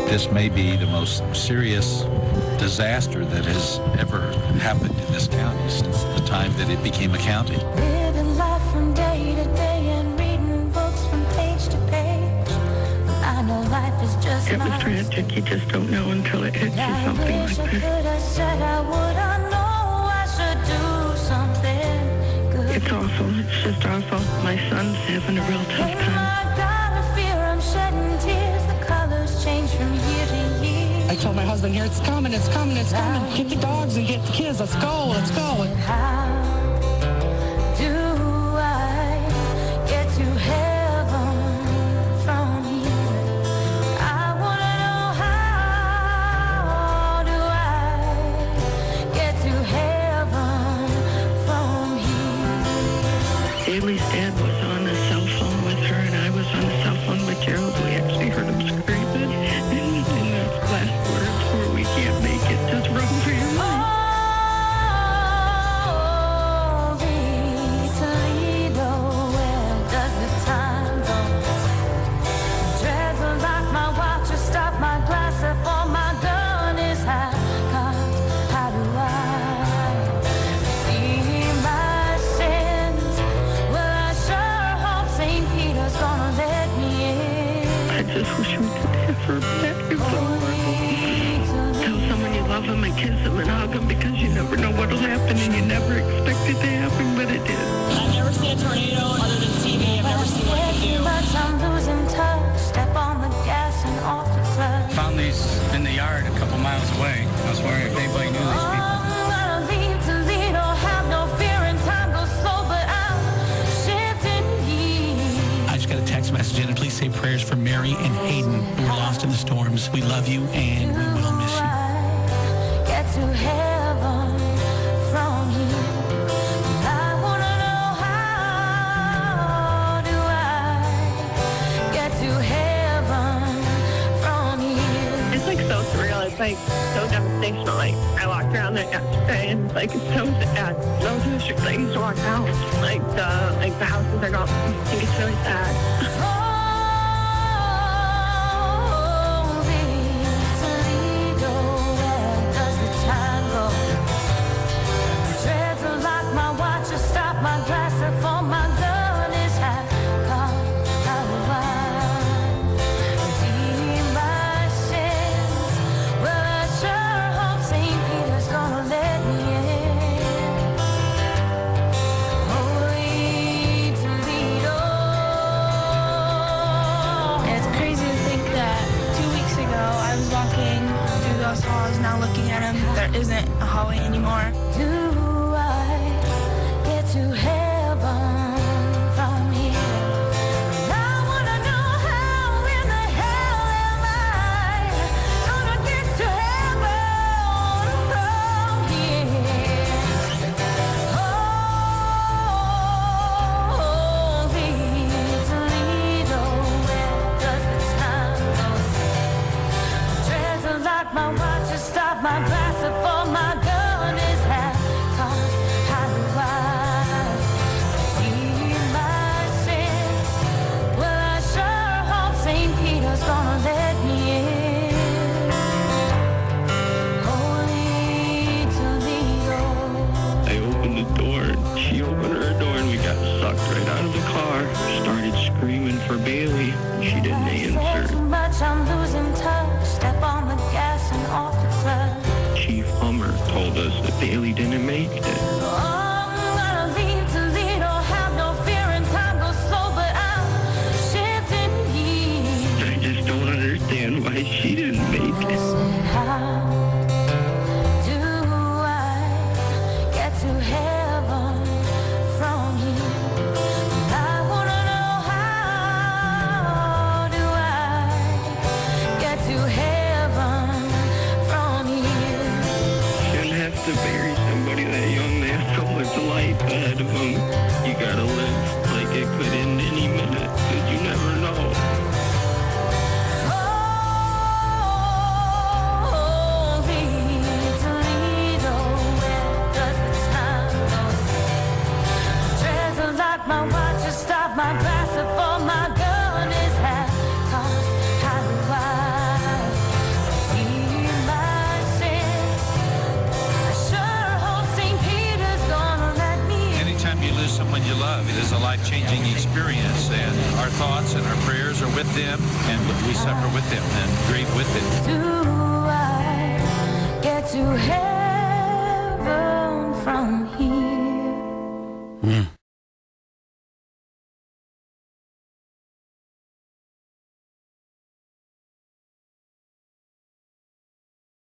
This may be the most serious disaster that has ever happened in this county since the time that it became a county. Living life from day to day and reading books from page to page. I know life is just It was tragic. You just don't know until it hits you, something like this. It's awful. It's just awful. My son's having a real tough time. I told my husband here, it's coming, it's coming, it's coming. Get the dogs and get the kids. Let's go, let's go. How do I get to heaven from here? I want to know, how do I get to heaven from here? Haley's dad was on the cell phone with her, and I was on the cell phone with Gerald. We actually heard him screaming. And the last words were, "We can't make it. Just run for your life." Oh, the Toledo, where does the time go? Dreads lock my watch, stop my glass, for my gun is high. How do I redeem my sins? Well, I sure hope St. Peter's gonna let me in. I just wish we could have her back. It's so horrible. Tell someone you love them and kiss them and hug them, because you never know what'll happen, and you never expect it to happen, but it did. I've never seen a tornado other than TV. I've never seen what it can do. But I'm losing touch. Step on the gas and off the clutch. Found these in the yard a couple miles away. I was wondering if anybody knew these people. I'm gonna leave Toledo, have no fear, and time goes slow, but I'm shifting gears. I just got a text message in, and please say prayers for Mary and Hayden, who were lost in the storms. We love you, and we will miss you. Get to heaven from here. I wanna know, how do I get to heaven from here? It's like so surreal. It's like so devastational. Like, I walked around there yesterday, and it's like, it's so sad. Those are the streets I used to walk down. Like the houses are gone. I think it's really sad. Oh, the Toledo, where does the time go? Dreads lock my watch, stop my glass, for my gun is high. How do I redeem my sins? Well, I sure hope St. Peter's gonna let me in. Holy Toledo. It's crazy to think that 2 weeks ago I was walking through those halls, now looking at them, there isn't a hallway anymore. Do I get to heaven from here? I wanna know, how in the hell am I gonna get to heaven from here? Holy Toledo, where does the time go? Dreads lock my watch, stop my glass, for my gun is high. How do I redeem my sins? Well, I sure hope St. Peter's gonna let me in. Holy Toledo. I opened the door, and she opened her door, and we got sucked right out of the car. Started screaming for Bailey. She didn't Said answer. too much, I'm losing touch. Step on the gas and off the clutch. Chief Hummer told us that Bailey didn't make it. I'm gonna leave Toledo, have no fear, and time goes slow, but I'm shifting gears. I just don't understand why she didn't make it. How do I get to heaven from here? I wanna know, how do I get to heaven from here? Shouldn't have to bury love. It is a life-changing experience, and our thoughts and our prayers are with them, and we suffer with them and grieve with them. Do I get to heaven?